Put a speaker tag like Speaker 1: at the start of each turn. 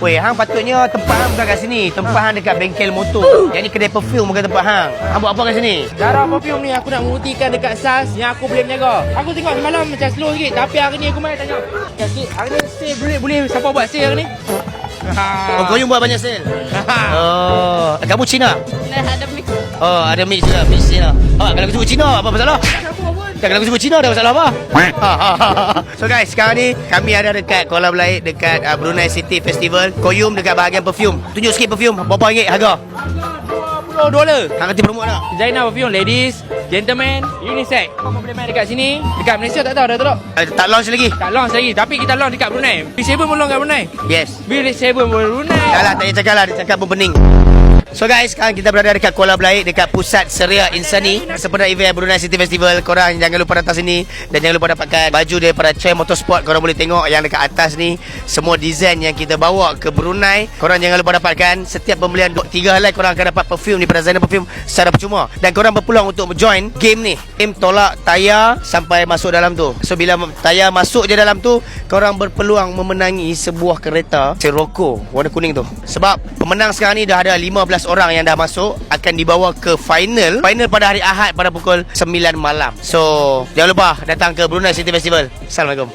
Speaker 1: Weh, hang patutnya tempat hang bukan kat sini. Tempat hang dekat bengkel motor. Yang ni kedai perfume bukan tempat hang. Hang buat apa kat sini?
Speaker 2: Cara perfume ni aku nak membuktikan dekat SAS yang aku boleh berniaga. Aku tengok semalam macam slow sikit, tapi hari ni aku main tanya. Sikit, hari ni sale boleh siapa buat sale hari ni?
Speaker 1: Oh, kau buat banyak sale. Oh, kamu Cina?
Speaker 3: Nah, ada mix.
Speaker 1: Oh, ada mix juga, mix Cina. Oh, kalau aku sebut Cina, apa masalah? Tak, kalau aku sebut Cina, ada masalah apa? So guys, sekarang ni kami ada dekat Kuala Belait, dekat Brunei City Festival. Koyum dekat bahagian perfume. Tunjuk sikit perfume, berapa ringgit harga?
Speaker 2: $20.
Speaker 1: Hang kerti promote tak?
Speaker 2: Zainal perfume ladies, gentlemen, unisex. Kau boleh main dekat sini. Dekat Malaysia tak tahu dah tak?
Speaker 1: Tak launch lagi?
Speaker 2: Tak launch lagi, tapi kita launch dekat Brunei. B7 pun launch kat Brunei.
Speaker 1: Yes.
Speaker 2: B7 pun Brunei.
Speaker 1: Dah lah, tak payah cakap lah, dia cakap pun pening. So guys, sekarang kita berada dekat Kuala Belait, dekat pusat Seria Insani, sempena event Brunei City Festival. Korang jangan lupa datang sini dan jangan lupa dapatkan baju daripada Chai Motorsport. Korang boleh tengok yang dekat atas ni, semua design yang kita bawa ke Brunei. Korang jangan lupa dapatkan. Setiap pembelian 3 helai korang akan dapat perfume daripada Zainal Perfume secara percuma. Dan korang berpeluang untuk join game ni. Game tolak tayar sampai masuk dalam tu. So bila tayar masuk je dalam tu, korang berpeluang memenangi sebuah kereta Sirocco warna kuning tu. Sebab pemenang sekarang ni dah ada 15 orang yang dah masuk, akan dibawa ke final pada hari Ahad pada pukul 9 malam. So jangan lupa datang ke Brunei City Festival. Assalamualaikum.